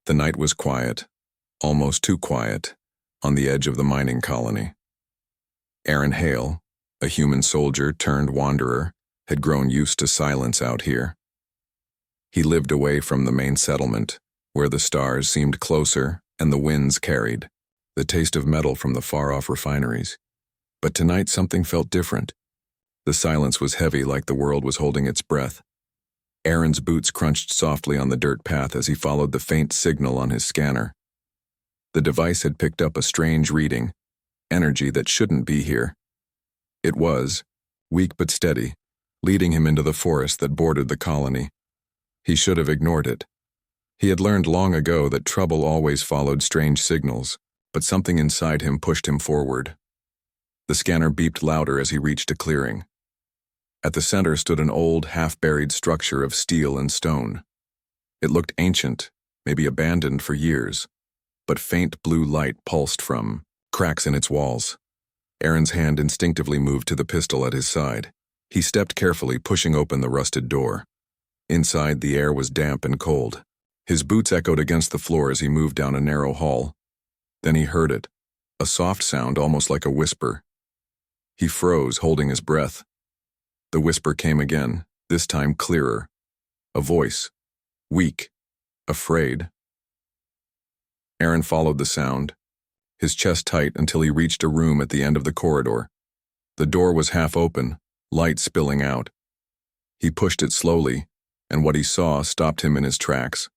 The night was quiet, almost too quiet, on the edge of the mining colony. Aaron Hale, a human soldier turned wanderer, had grown used to silence out here. He lived away from the main settlement, where the stars seemed closer and the winds carried the taste of metal from the far-off refineries. But tonight something felt different. The silence was heavy, like the world was holding its breath. Aaron's boots crunched softly on the dirt path as he followed the faint signal on his scanner. The device had picked up a strange reading, energy that shouldn't be here. It was, weak but steady, leading him into the forest that bordered the colony. He should have ignored it. He had learned long ago that trouble always followed strange signals, but something inside him pushed him forward. The scanner beeped louder as he reached a clearing. At the center stood an old, half-buried structure of steel and stone. It looked ancient, maybe abandoned for years, but faint blue light pulsed from cracks in its walls. Aaron's hand instinctively moved to the pistol at his side. He stepped carefully, pushing open the rusted door. Inside, the air was damp and cold. His boots echoed against the floor as he moved down a narrow hall. Then he heard it, a soft sound almost like a whisper. He froze, holding his breath. The whisper came again, this time clearer. A voice, weak, afraid. Aaron followed the sound, his chest tight until he reached a room at the end of the corridor. The door was half open, light spilling out. He pushed it slowly, and what he saw stopped him in his tracks.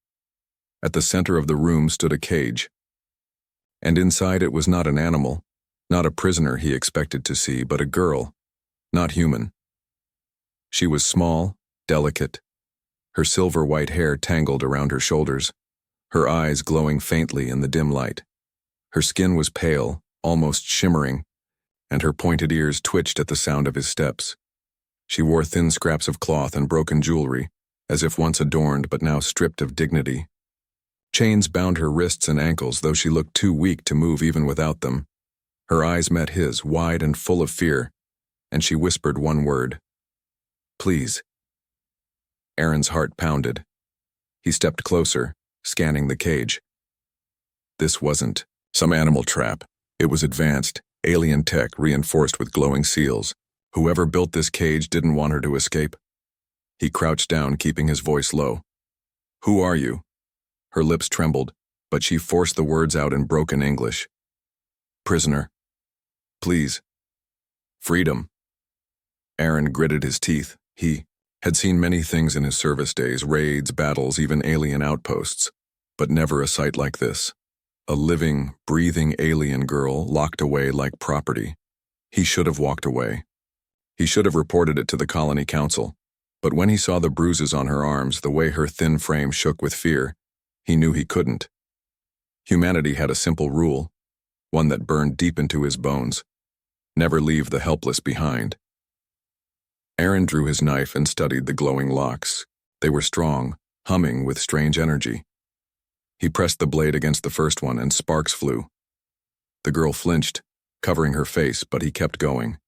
At the center of the room stood a cage. And inside it was not an animal, not a prisoner he expected to see, but a girl, not human. She was small, delicate, her silver-white hair tangled around her shoulders, her eyes glowing faintly in the dim light. Her skin was pale, almost shimmering, and her pointed ears twitched at the sound of his steps. She wore thin scraps of cloth and broken jewelry, as if once adorned but now stripped of dignity. Chains bound her wrists and ankles, though she looked too weak to move even without them. Her eyes met his, wide and full of fear, and she whispered one word. "Please." Aaron's heart pounded. He stepped closer, scanning the cage. This wasn't some animal trap. It was advanced, alien tech reinforced with glowing seals. Whoever built this cage didn't want her to escape. He crouched down, keeping his voice low. "Who are you?" Her lips trembled, but she forced the words out in broken English. "Prisoner. Please. Freedom." Aaron gritted his teeth. He had seen many things in his service days, raids, battles, even alien outposts, but never a sight like this. A living, breathing alien girl locked away like property. He should have walked away. He should have reported it to the colony council, but when he saw the bruises on her arms, the way her thin frame shook with fear, he knew he couldn't. Humanity had a simple rule, one that burned deep into his bones. Never leave the helpless behind. Aaron drew his knife and studied the glowing locks. They were strong, humming with strange energy. He pressed the blade against the first one and sparks flew. The girl flinched, covering her face, but he kept going.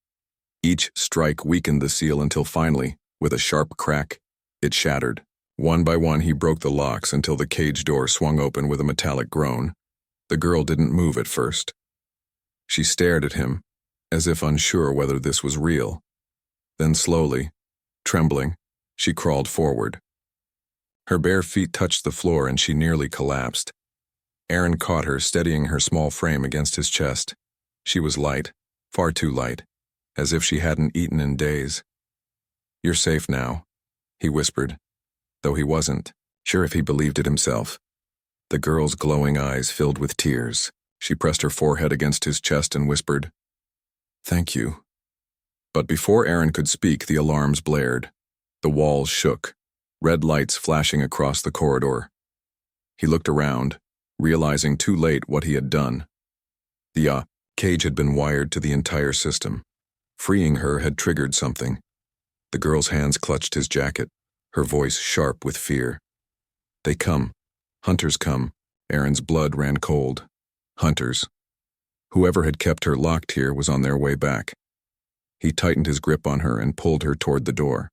Each strike weakened the seal until finally, with a sharp crack, it shattered. One by one he broke the locks until the cage door swung open with a metallic groan. The girl didn't move at first. She stared at him, as if unsure whether this was real. Then slowly, trembling, she crawled forward. Her bare feet touched the floor and she nearly collapsed. Aaron caught her, steadying her small frame against his chest. She was light, far too light, as if she hadn't eaten in days. "You're safe now," he whispered, though he wasn't sure if he believed it himself. The girl's glowing eyes filled with tears. She pressed her forehead against his chest and whispered, "Thank you." But before Aaron could speak, the alarms blared. The walls shook, red lights flashing across the corridor. He looked around, realizing too late what he had done. The cage had been wired to the entire system. Freeing her had triggered something. The girl's hands clutched his jacket, her voice sharp with fear. "They come. Hunters come." Aaron's blood ran cold. Hunters. Whoever had kept her locked here was on their way back. He tightened his grip on her and pulled her toward the door.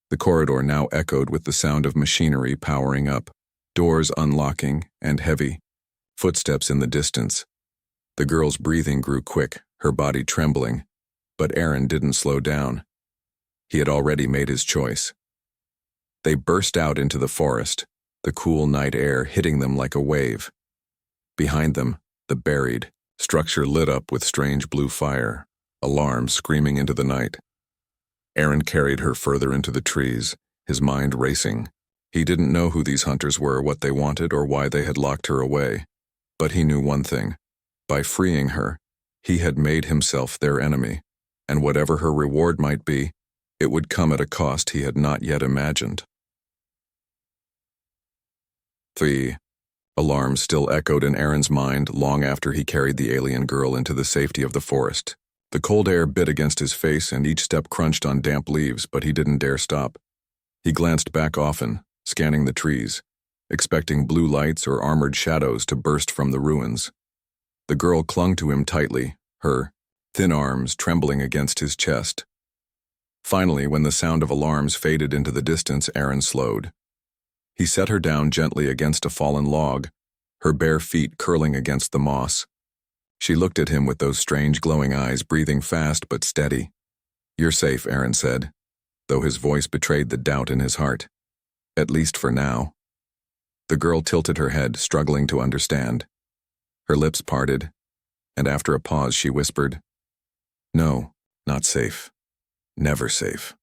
The corridor now echoed with the sound of machinery powering up. Doors unlocking, and heavy. Footsteps in the distance. The girl's breathing grew quick, her body trembling. But Aaron didn't slow down. He had already made his choice. They burst out into the forest, the cool night air hitting them like a wave. Behind them, the buried structure lit up with strange blue fire, alarms screaming into the night. Aaron carried her further into the trees, his mind racing. He didn't know who these hunters were, what they wanted, or why they had locked her away. But he knew one thing. By freeing her, he had made himself their enemy, and whatever her reward might be, it would come at a cost he had not yet imagined. The alarm still echoed in Aaron's mind long after he carried the alien girl into the safety of the forest. The cold air bit against his face and each step crunched on damp leaves, but he didn't dare stop. He glanced back often, scanning the trees, expecting blue lights or armored shadows to burst from the ruins. The girl clung to him tightly, her thin arms trembling against his chest. Finally, when the sound of alarms faded into the distance, Aaron slowed. He set her down gently against a fallen log, her bare feet curling against the moss. She looked at him with those strange glowing eyes, breathing fast but steady. "You're safe," Aaron said, though his voice betrayed the doubt in his heart. "At least for now." The girl tilted her head, struggling to understand. Her lips parted, and after a pause she whispered, "No, not safe. Never safe."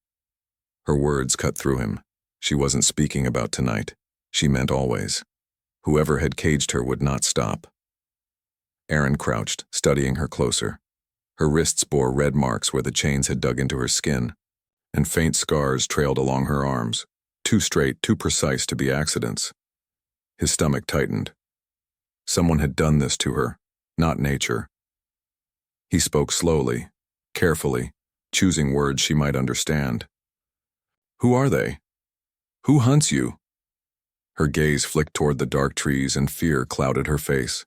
Her words cut through him. She wasn't speaking about tonight. She meant always. Whoever had caged her would not stop. Aaron crouched, studying her closer. Her wrists bore red marks where the chains had dug into her skin, and faint scars trailed along her arms, too straight, too precise to be accidents. His stomach tightened. Someone had done this to her, not nature. He spoke slowly, carefully, choosing words she might understand. "Who are they? Who hunts you?" Her gaze flicked toward the dark trees and fear clouded her face.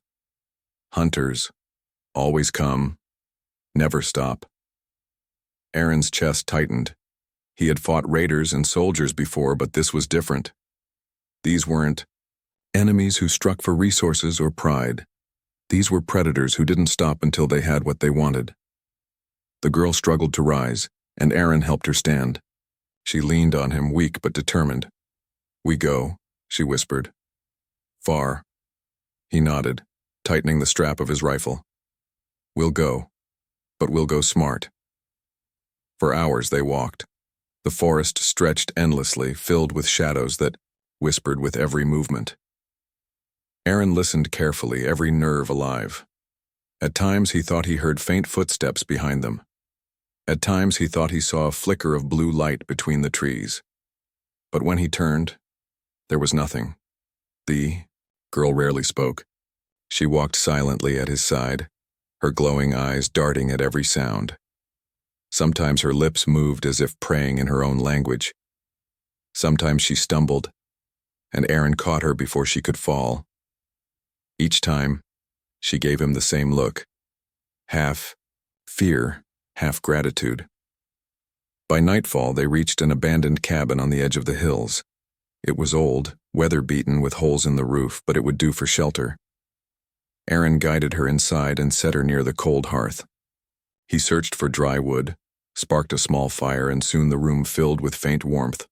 "Hunters. Always come. Never stop." Aaron's chest tightened. He had fought raiders and soldiers before, but this was different. These weren't enemies who struck for resources or pride. These were predators who didn't stop until they had what they wanted. The girl struggled to rise, and Aaron helped her stand. She leaned on him, weak but determined. "We go," she whispered. "Far." He nodded, tightening the strap of his rifle. "We'll go, but we'll go smart." For hours they walked. The forest stretched endlessly, filled with shadows that whispered with every movement. Aaron listened carefully, every nerve alive. At times he thought he heard faint footsteps behind them. At times he thought he saw a flicker of blue light between the trees. But when he turned, there was nothing. The girl rarely spoke. She walked silently at his side, her glowing eyes darting at every sound. Sometimes her lips moved as if praying in her own language. Sometimes she stumbled, and Aaron caught her before she could fall. Each time, she gave him the same look, half fear, half gratitude. By nightfall, they reached an abandoned cabin on the edge of the hills. It was old, weather-beaten with holes in the roof, but it would do for shelter. Aaron guided her inside and set her near the cold hearth. He searched for dry wood, sparked a small fire, and soon the room filled with faint warmth.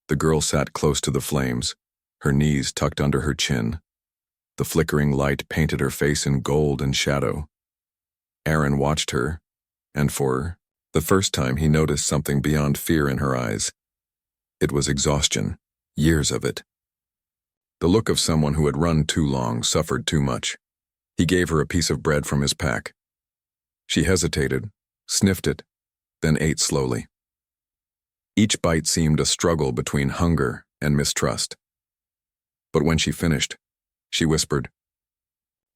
The girl sat close to the flames, her knees tucked under her chin. The flickering light painted her face in gold and shadow. Aaron watched her, and for the first time he noticed something beyond fear in her eyes. It was exhaustion, years of it. The look of someone who had run too long, suffered too much. He gave her a piece of bread from his pack. She hesitated, sniffed it, then ate slowly. Each bite seemed a struggle between hunger and mistrust. But when she finished, she whispered,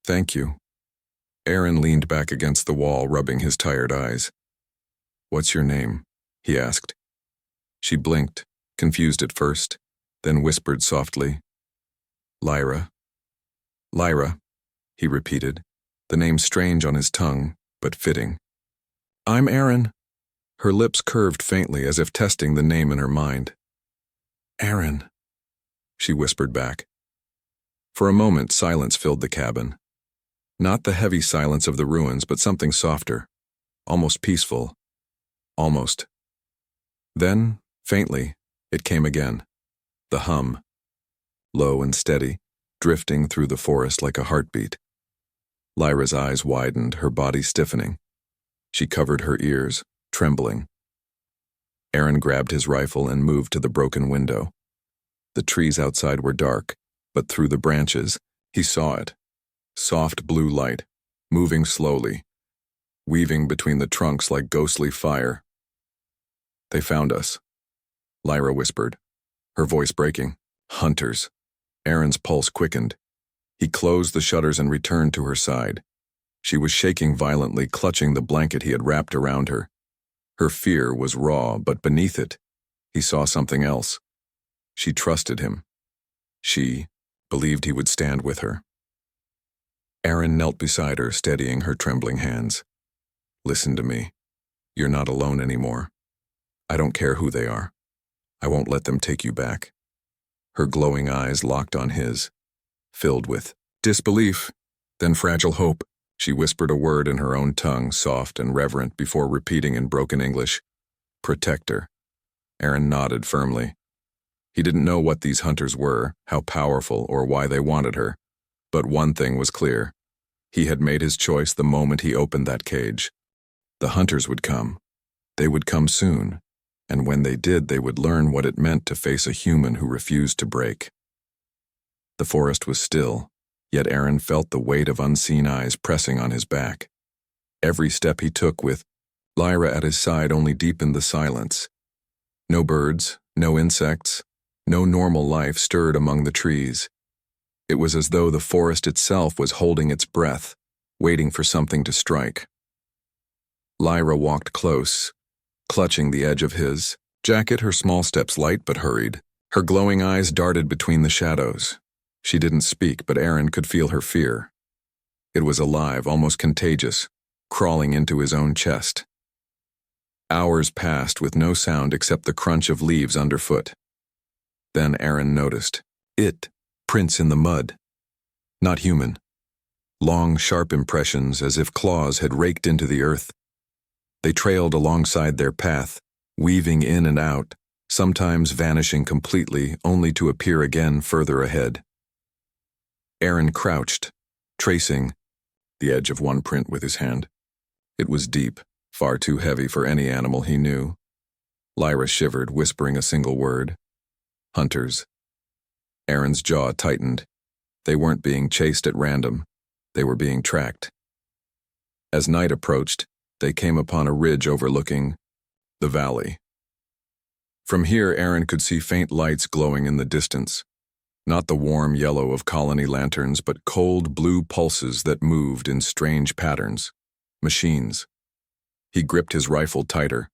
"Thank you." Aaron leaned back against the wall, rubbing his tired eyes. "What's your name?" he asked. She blinked, confused at first, then whispered softly, "Lyra." "Lyra," he repeated, the name strange on his tongue, but fitting. "I'm Aaron." Her lips curved faintly as if testing the name in her mind. "Aaron," she whispered back. For a moment, silence filled the cabin. Not the heavy silence of the ruins, but something softer, almost peaceful, almost. Then, faintly, it came again. The hum, low and steady, drifting through the forest like a heartbeat. Lyra's eyes widened, her body stiffening. She covered her ears, trembling. Aaron grabbed his rifle and moved to the broken window. The trees outside were dark, but through the branches, he saw it. Soft blue light, moving slowly, weaving between the trunks like ghostly fire. "They found us," Lyra whispered, her voice breaking. "Hunters." Aaron's pulse quickened. He closed the shutters and returned to her side. She was shaking violently, clutching the blanket he had wrapped around her. Her fear was raw, but beneath it, he saw something else. She trusted him. She believed he would stand with her. Aaron knelt beside her, steadying her trembling hands. "Listen to me. You're not alone anymore. I don't care who they are. I won't let them take you back." Her glowing eyes locked on his, filled with disbelief, then fragile hope. She whispered a word in her own tongue, soft and reverent, before repeating in broken English, "Protector." Aaron nodded firmly. He didn't know what these hunters were, how powerful, or why they wanted her. But one thing was clear. He had made his choice the moment he opened that cage. The hunters would come. They would come soon. And when they did, they would learn what it meant to face a human who refused to break. The forest was still, yet Aaron felt the weight of unseen eyes pressing on his back. Every step he took with Lyra at his side only deepened the silence. No birds, no insects, no normal life stirred among the trees. It was as though the forest itself was holding its breath, waiting for something to strike. Lyra walked close, clutching the edge of his jacket, her small steps light but hurried. Her glowing eyes darted between the shadows. She didn't speak, but Aaron could feel her fear. It was alive, almost contagious, crawling into his own chest. Hours passed with no sound except the crunch of leaves underfoot. Then Aaron noticed. Prints in the mud. Not human. Long, sharp impressions as if claws had raked into the earth. They trailed alongside their path, weaving in and out, sometimes vanishing completely, only to appear again further ahead. Aaron crouched, tracing the edge of one print with his hand. It was deep, far too heavy for any animal he knew. Lyra shivered, whispering a single word. "Hunters." Aaron's jaw tightened. They weren't being chased at random. They were being tracked. As night approached, they came upon a ridge overlooking the valley. From here, Aaron could see faint lights glowing in the distance. Not the warm yellow of colony lanterns, but cold blue pulses that moved in strange patterns. Machines. He gripped his rifle tighter.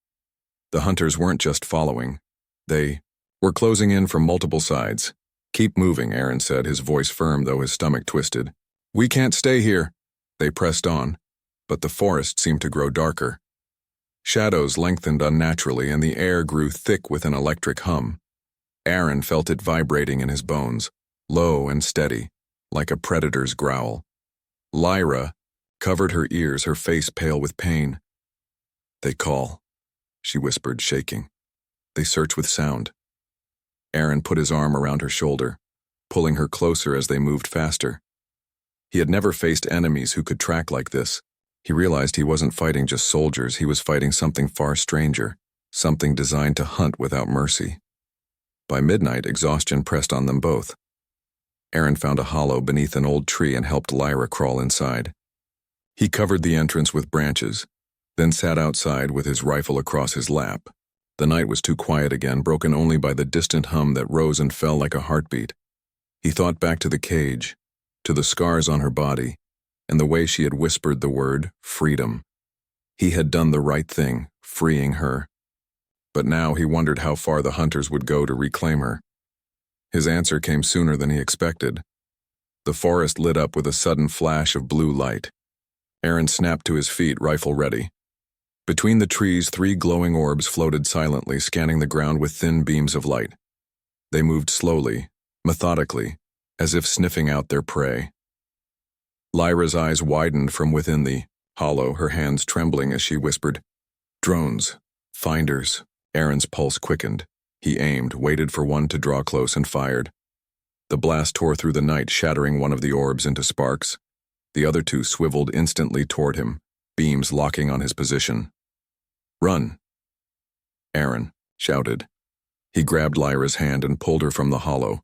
The hunters weren't just following. They were closing in from multiple sides. "Keep moving," Aaron said, his voice firm though his stomach twisted. "We can't stay here." They pressed on, but the forest seemed to grow darker. Shadows lengthened unnaturally, and the air grew thick with an electric hum. Aaron felt it vibrating in his bones, low and steady, like a predator's growl. Lyra covered her ears, her face pale with pain. "They call," she whispered, shaking. "They search with sound." Aaron put his arm around her shoulder, pulling her closer as they moved faster. He had never faced enemies who could track like this. He realized he wasn't fighting just soldiers, he was fighting something far stranger, something designed to hunt without mercy. By midnight, exhaustion pressed on them both. Aaron found a hollow beneath an old tree and helped Lyra crawl inside. He covered the entrance with branches, then sat outside with his rifle across his lap. The night was too quiet again, broken only by the distant hum that rose and fell like a heartbeat. He thought back to the cage, to the scars on her body, and the way she had whispered the word freedom. He had done the right thing, freeing her. But now he wondered how far the hunters would go to reclaim her. His answer came sooner than he expected. The forest lit up with a sudden flash of blue light. Aaron snapped to his feet, rifle ready. Between the trees, 3 glowing orbs floated silently, scanning the ground with thin beams of light. They moved slowly, methodically, as if sniffing out their prey. Lyra's eyes widened from within the hollow, her hands trembling as she whispered, "Drones, finders." Aaron's pulse quickened. He aimed, waited for one to draw close, and fired. The blast tore through the night, shattering one of the orbs into sparks. The other two swiveled instantly toward him, beams locking on his position. "Run!" Aaron shouted. He grabbed Lyra's hand and pulled her from the hollow.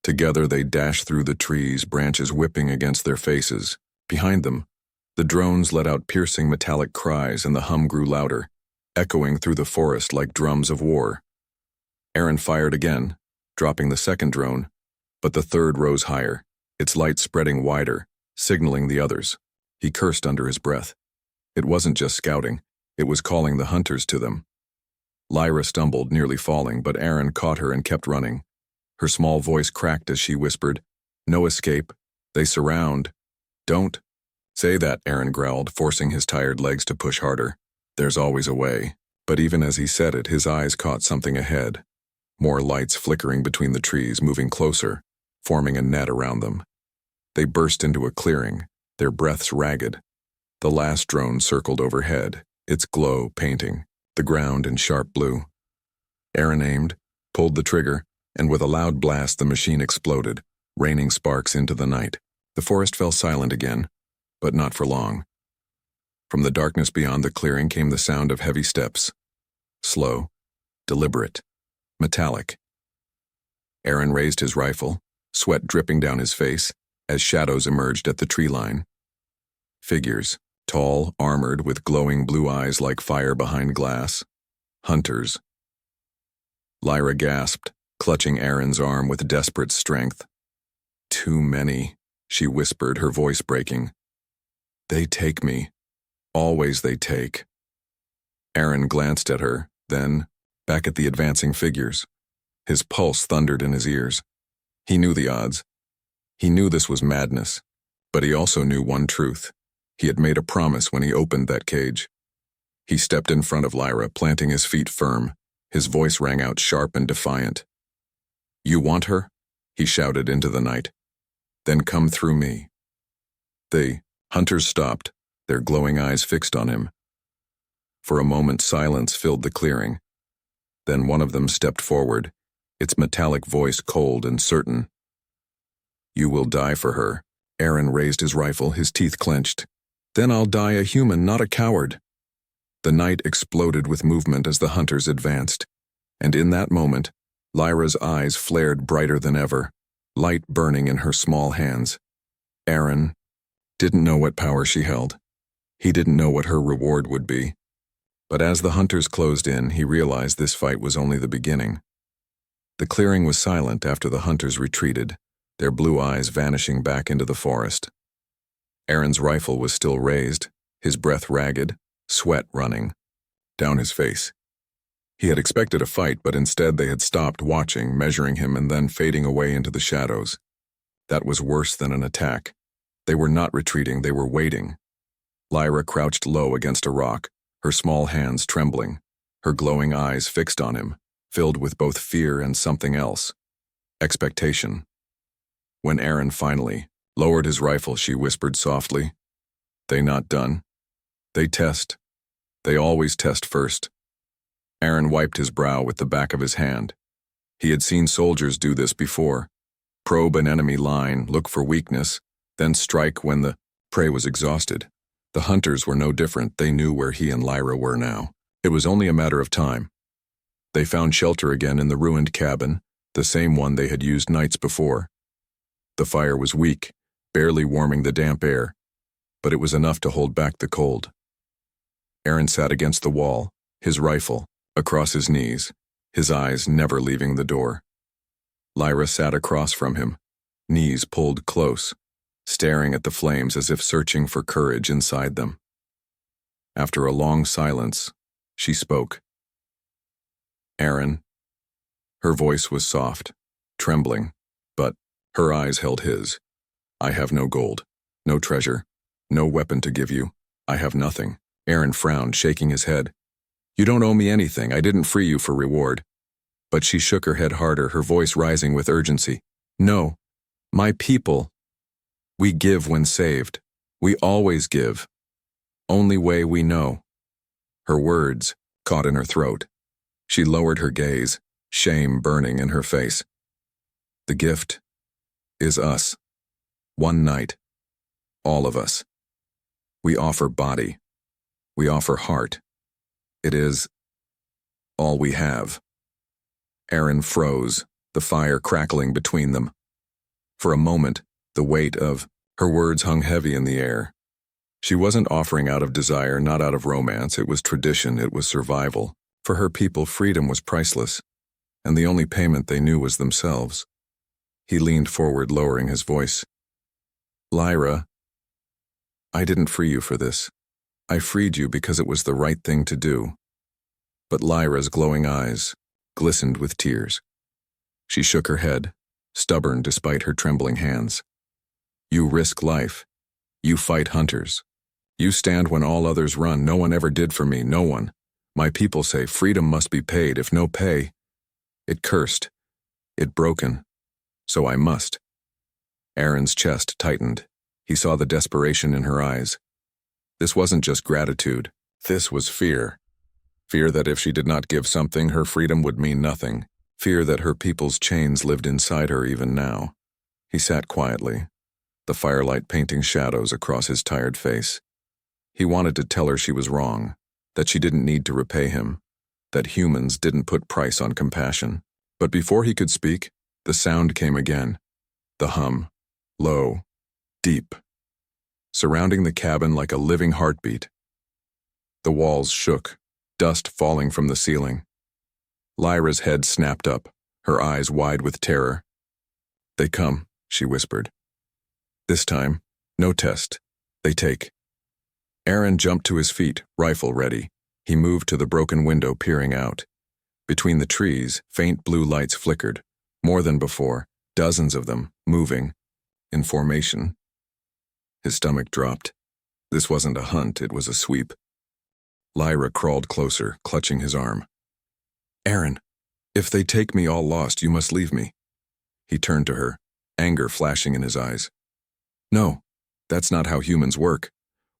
Together they dashed through the trees, branches whipping against their faces. Behind them, the drones let out piercing metallic cries, and the hum grew louder, echoing through the forest like drums of war. Aaron fired again, dropping the second drone, but the third rose higher, its light spreading wider, signaling the others. He cursed under his breath. It wasn't just scouting, it was calling the hunters to them. Lyra stumbled, nearly falling, but Aaron caught her and kept running. Her small voice cracked as she whispered, "No escape. They surround." "Don't say that," Aaron growled, forcing his tired legs to push harder. "There's always a way." But even as he said it, his eyes caught something ahead. More lights flickering between the trees, moving closer, forming a net around them. They burst into a clearing, their breaths ragged. The last drone circled overhead, its glow painting the ground in sharp blue. Aaron aimed, pulled the trigger, and with a loud blast the machine exploded, raining sparks into the night. The forest fell silent again, but not for long. From the darkness beyond the clearing came the sound of heavy steps. Slow, deliberate, metallic. Aaron raised his rifle, sweat dripping down his face, as shadows emerged at the tree line. Figures, tall, armored, with glowing blue eyes like fire behind glass. Hunters. Lyra gasped, clutching Aaron's arm with desperate strength. "Too many," she whispered, her voice breaking. "They take me. Always they take." Aaron glanced at her, then back at the advancing figures. His pulse thundered in his ears. He knew the odds. He knew this was madness, but he also knew one truth. He had made a promise when he opened that cage. He stepped in front of Lyra, planting his feet firm. His voice rang out sharp and defiant. "You want her?" he shouted into the night. "Then come through me." The hunters stopped, their glowing eyes fixed on him. For a moment silence filled the clearing. Then one of them stepped forward, its metallic voice cold and certain. "You will die for her." Aaron raised his rifle, his teeth clenched. "Then I'll die a human, not a coward." The night exploded with movement as the hunters advanced, and in that moment, Lyra's eyes flared brighter than ever, light burning in her small hands. Aaron didn't know what power she held. He didn't know what her reward would be. But as the hunters closed in, he realized this fight was only the beginning. The clearing was silent after the hunters retreated, their blue eyes vanishing back into the forest. Aaron's rifle was still raised, his breath ragged, sweat running down his face. He had expected a fight, but instead they had stopped watching, measuring him, and then fading away into the shadows. That was worse than an attack. They were not retreating, they were waiting. Lyra crouched low against a rock, her small hands trembling, her glowing eyes fixed on him, filled with both fear and something else. Expectation. When Aaron finally lowered his rifle, she whispered softly, "They not done? They test. They always test first." Aaron wiped his brow with the back of his hand. He had seen soldiers do this before. Probe an enemy line, look for weakness, then strike when the prey was exhausted. The hunters were no different. They knew where he and Lyra were now. It was only a matter of time. They found shelter again in the ruined cabin, the same one they had used nights before. The fire was weak, barely warming the damp air, but it was enough to hold back the cold. Aaron sat against the wall, his rifle across his knees, his eyes never leaving the door. Lyra sat across from him, knees pulled close, staring at the flames as if searching for courage inside them. After a long silence, she spoke. "Aaron." Her voice was soft, trembling, but her eyes held his. "I have no gold, no treasure, no weapon to give you. I have nothing." Aaron frowned, shaking his head. "You don't owe me anything. I didn't free you for reward." But she shook her head harder, her voice rising with urgency. "No, My people, we give when saved. We always give. Only way we know. Her words caught in her throat. She lowered her gaze, shame burning in her face. The gift is us. One night. All of us. We offer body. We offer heart. It is all we have. Aaron froze, the fire crackling between them. For a moment, the weight of her words hung heavy in the air. She wasn't offering out of desire, not out of romance. It was tradition, it was survival. For her people, freedom was priceless, and the only payment they knew was themselves. He leaned forward, lowering his voice. Lyra, I didn't free you for this. I freed you because it was the right thing to do. But Lyra's glowing eyes glistened with tears. She shook her head, stubborn despite her trembling hands. You risk life. You fight hunters. You stand when all others run. No one ever did for me, no one. My people say freedom must be paid. If no pay, it cursed. It broken. So I must. Aaron's chest tightened. He saw the desperation in her eyes. This wasn't just gratitude. This was fear. Fear that if she did not give something, her freedom would mean nothing. Fear that her people's chains lived inside her even now. He sat quietly, the firelight painting shadows across his tired face. He wanted to tell her she was wrong, that she didn't need to repay him, that humans didn't put price on compassion. But before he could speak, the sound came again. The hum, low, deep, surrounding the cabin like a living heartbeat. The walls shook, dust falling from the ceiling. Lyra's head snapped up, her eyes wide with terror. They come, she whispered. This time, no test. They take. Aaron jumped to his feet, rifle ready. He moved to the broken window, peering out. Between the trees, faint blue lights flickered. More than before, dozens of them, moving, in formation. His stomach dropped. This wasn't a hunt, it was a sweep. Lyra crawled closer, clutching his arm. Aaron, if they take me all lost, you must leave me. He turned to her, anger flashing in his eyes. No, that's not how humans work.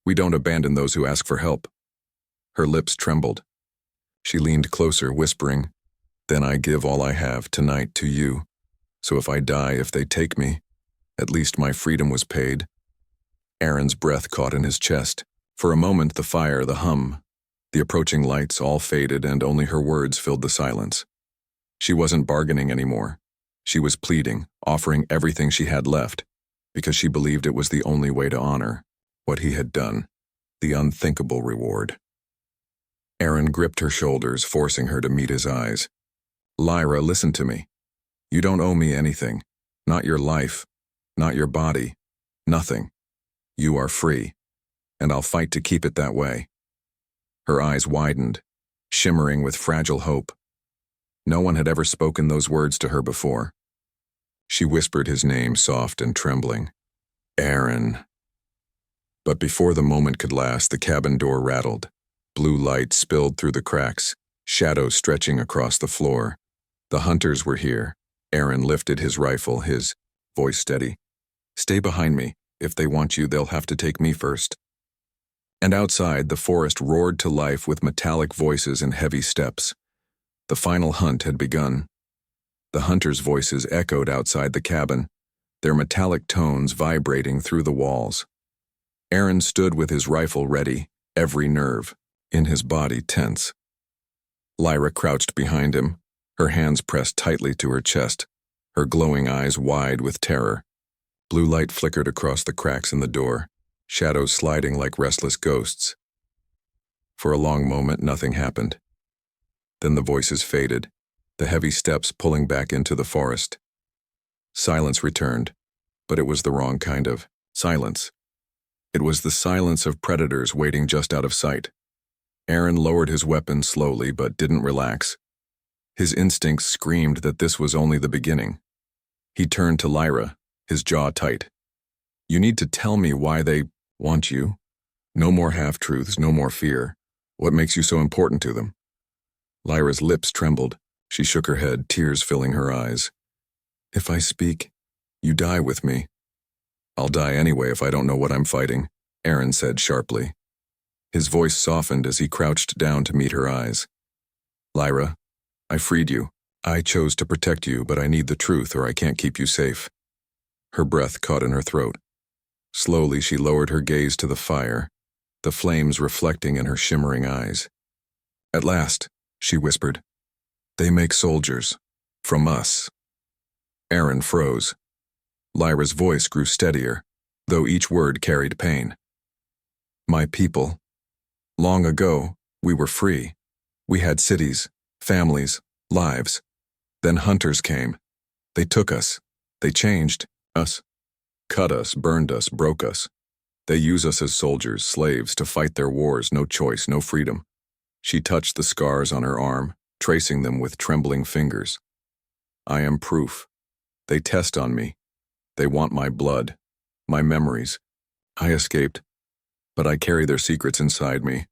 We don't abandon those who ask for help. Her lips trembled. She leaned closer, whispering, Then I give all I have tonight to you. So if I die, if they take me, at least my freedom was paid. Aaron's breath caught in his chest. For a moment, the fire, the hum, the approaching lights all faded, and only her words filled the silence. She wasn't bargaining anymore. She was pleading, offering everything she had left, because she believed it was the only way to honor what he had done, the unthinkable reward. Aaron gripped her shoulders, forcing her to meet his eyes. Lyra, listen to me. You don't owe me anything. Not your life, not your body, nothing. You are free, and I'll fight to keep it that way. Her eyes widened, shimmering with fragile hope. No one had ever spoken those words to her before. She whispered his name, soft and trembling. Aaron. But before the moment could last, the cabin door rattled. Blue light spilled through the cracks, shadows stretching across the floor. The hunters were here. Aaron lifted his rifle, his voice steady. Stay behind me. If they want you, they'll have to take me first. And outside, the forest roared to life with metallic voices and heavy steps. The final hunt had begun. The hunters' voices echoed outside the cabin, their metallic tones vibrating through the walls. Aaron stood with his rifle ready, every nerve in his body tense. Lyra crouched behind him, her hands pressed tightly to her chest, her glowing eyes wide with terror. Blue light flickered across the cracks in the door, shadows sliding like restless ghosts. For a long moment, nothing happened. Then the voices faded, the heavy steps pulling back into the forest. Silence returned, but it was the wrong kind of silence. It was the silence of predators waiting just out of sight. Aaron lowered his weapon slowly but didn't relax. His instincts screamed that this was only the beginning. He turned to Lyra, his jaw tight. You need to tell me why they want you. No more half-truths, no more fear. What makes you so important to them? Lyra's lips trembled. She shook her head, tears filling her eyes. If I speak, You die with me. I'll die anyway if I don't know what I'm fighting, Aaron said sharply. His voice softened as he crouched down to meet her eyes. Lyra, I freed you. I chose to protect you, but I need the truth or I can't keep you safe. Her breath caught in her throat. Slowly she lowered her gaze to the fire, the flames reflecting in her shimmering eyes. At last, she whispered, they make soldiers. From us. Aaron froze. Lyra's voice grew steadier, though each word carried pain. My people. Long ago, we were free. We had cities, families, lives. Then hunters came. They took us. They changed us. Cut us, burned us, broke us. They use us as soldiers, slaves, to fight their wars, no choice, no freedom. She touched the scars on her arm, tracing them with trembling fingers. I am proof. They test on me. They want my blood, my memories. I escaped, but I carry their secrets inside me.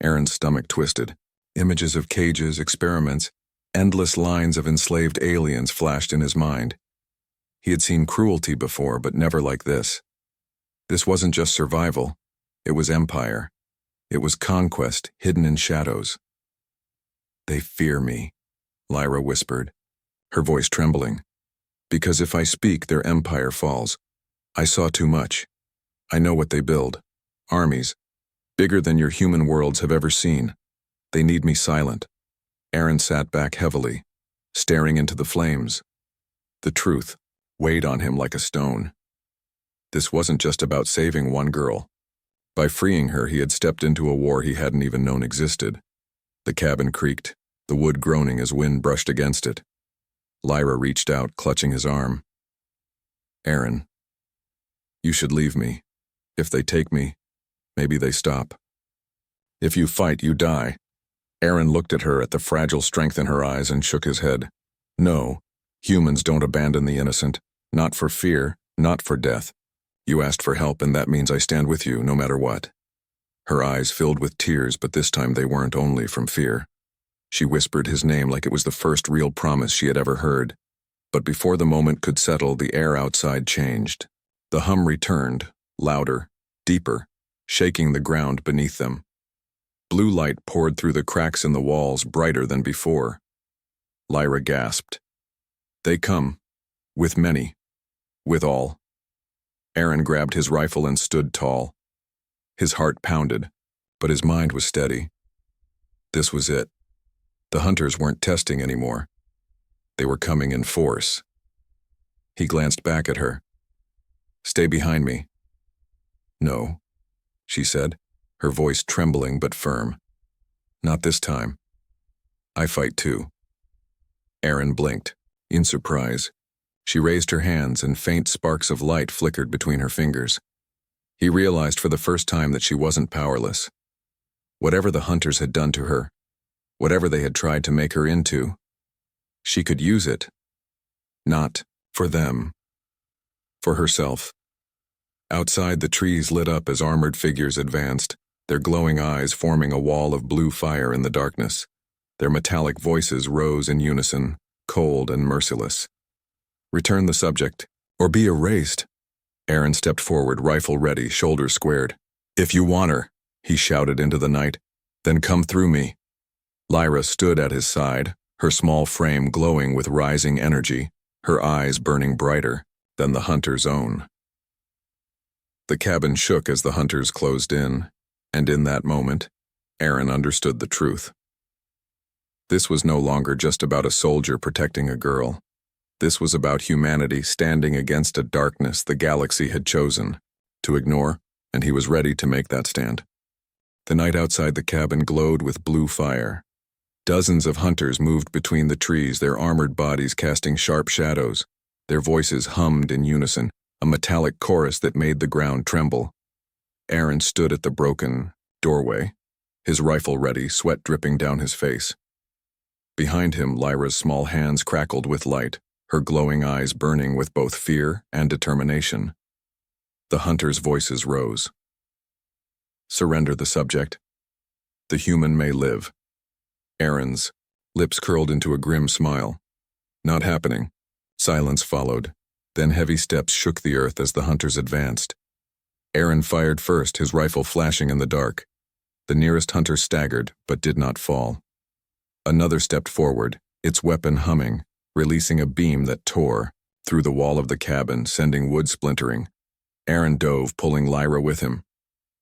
Aaron's stomach twisted. Images of cages, experiments, endless lines of enslaved aliens flashed in his mind. He had seen cruelty before, but never like this. This wasn't just survival. It was empire. It was conquest hidden in shadows. They fear me, Lyra whispered, her voice trembling. Because if I speak, their empire falls. I saw too much. I know what they build. Armies. Bigger than your human worlds have ever seen. They need me silent. Aaron sat back heavily, staring into the flames. The truth weighed on him like a stone. This wasn't just about saving one girl. By freeing her, he had stepped into a war he hadn't even known existed. The cabin creaked, the wood groaning as wind brushed against it. Lyra reached out, clutching his arm. Aaron, you should leave me. If they take me, maybe they stop. If you fight, you die. Aaron looked at her at the fragile strength in her eyes and shook his head. No, humans don't abandon the innocent. Not for fear, not for death. You asked for help, and that means I stand with you, no matter what. Her eyes filled with tears, but this time they weren't only from fear. She whispered his name like it was the first real promise she had ever heard. But before the moment could settle, the air outside changed. The hum returned, louder, deeper, shaking the ground beneath them. Blue light poured through the cracks in the walls, brighter than before. Lyra gasped. They come. With many. With all. Aaron grabbed his rifle and stood tall. His heart pounded, but his mind was steady. This was it. The hunters weren't testing anymore. They were coming in force. He glanced back at her. Stay behind me. No, she said, her voice trembling but firm. Not this time. I fight too. Aaron blinked, in surprise. She raised her hands and faint sparks of light flickered between her fingers. He realized for the first time that she wasn't powerless. Whatever the hunters had done to her, whatever they had tried to make her into, she could use it. Not for them. For herself. Outside, the trees lit up as armored figures advanced, their glowing eyes forming a wall of blue fire in the darkness. Their metallic voices rose in unison, cold and merciless. Return the subject, or be erased. Aaron stepped forward, rifle ready, shoulders squared. If you want her, he shouted into the night, then come through me. Lyra stood at his side, her small frame glowing with rising energy, her eyes burning brighter than the hunter's own. The cabin shook as the hunters closed in, and in that moment, Aaron understood the truth. This was no longer just about a soldier protecting a girl. This was about humanity standing against a darkness the galaxy had chosen to ignore, and he was ready to make that stand. The night outside the cabin glowed with blue fire. Dozens of hunters moved between the trees, their armored bodies casting sharp shadows. Their voices hummed in unison, a metallic chorus that made the ground tremble. Aaron stood at the broken doorway, his rifle ready, sweat dripping down his face. Behind him, Lyra's small hands crackled with light, her glowing eyes burning with both fear and determination. The hunters' voices rose. Surrender the subject. The human may live. Aaron's lips curled into a grim smile. Not happening. Silence followed. Then heavy steps shook the earth as the hunters advanced. Aaron fired first, his rifle flashing in the dark. The nearest hunter staggered, but did not fall. Another stepped forward, its weapon humming, releasing a beam that tore through the wall of the cabin, sending wood splintering. Aaron dove, pulling Lyra with him.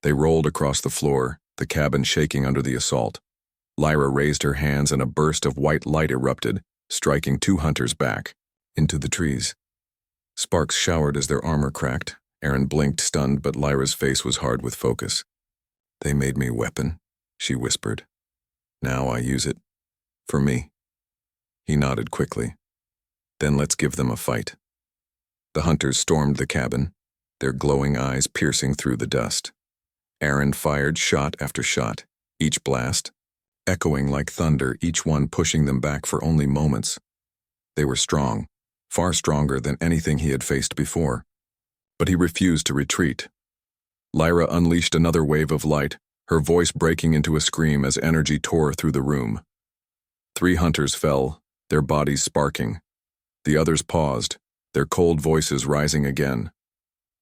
They rolled across the floor, the cabin shaking under the assault. Lyra raised her hands and a burst of white light erupted, striking two hunters back, into the trees. Sparks showered as their armor cracked. Aaron blinked, stunned, but Lyra's face was hard with focus. "They made me a weapon," she whispered. "Now I use it. For me." He nodded quickly. "Then let's give them a fight." The hunters stormed the cabin, their glowing eyes piercing through the dust. Aaron fired shot after shot, each blast echoing like thunder, each one pushing them back for only moments. They were strong, far stronger than anything he had faced before. But he refused to retreat. Lyra unleashed another wave of light, her voice breaking into a scream as energy tore through the room. 3 hunters fell, their bodies sparking. The others paused, their cold voices rising again.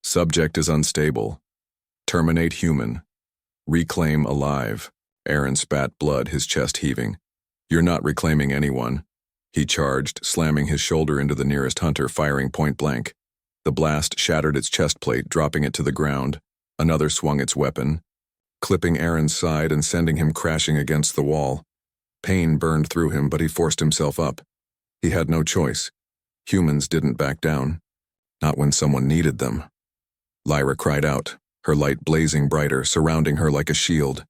"Subject is unstable. Terminate human. Reclaim alive." Aaron spat blood, his chest heaving. "You're not reclaiming anyone." He charged, slamming his shoulder into the nearest hunter, firing point blank. The blast shattered its chest plate, dropping it to the ground. Another swung its weapon, clipping Aaron's side and sending him crashing against the wall. Pain burned through him, but he forced himself up. He had no choice. Humans didn't back down. Not when someone needed them. Lyra cried out, her light blazing brighter, surrounding her like a shield.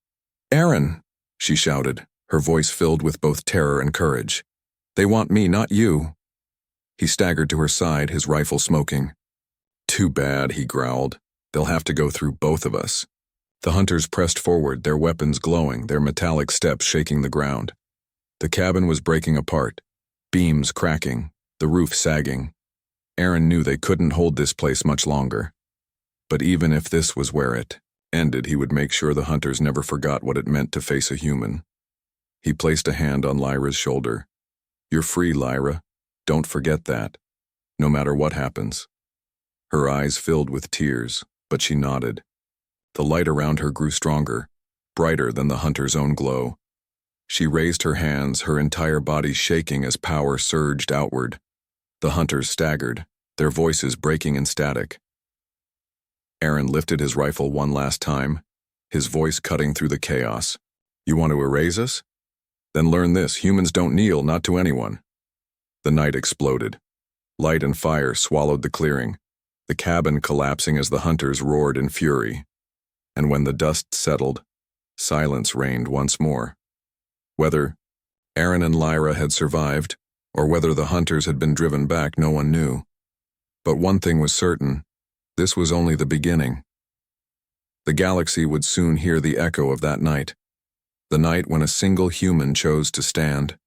"Aaron!" she shouted, her voice filled with both terror and courage. "They want me, not you." He staggered to her side, his rifle smoking. "Too bad," he growled. "They'll have to go through both of us." The hunters pressed forward, their weapons glowing, their metallic steps shaking the ground. The cabin was breaking apart, beams cracking, the roof sagging. Aaron knew they couldn't hold this place much longer. But even if this was where it ended, he would make sure the hunters never forgot what it meant to face a human. He placed a hand on Lyra's shoulder. "You're free, Lyra. Don't forget that, no matter what happens." Her eyes filled with tears, but she nodded. The light around her grew stronger, brighter than the hunter's own glow. She raised her hands, her entire body shaking as power surged outward. The hunters staggered, their voices breaking in static. Aaron lifted his rifle one last time, his voice cutting through the chaos. "You want to erase us? Then learn this: humans don't kneel, not to anyone." The night exploded. Light and fire swallowed the clearing, the cabin collapsing as the hunters roared in fury. And when the dust settled, silence reigned once more. Whether Aaron and Lyra had survived, or whether the hunters had been driven back, no one knew. But one thing was certain: this was only the beginning. The galaxy would soon hear the echo of that night, the night when a single human chose to stand.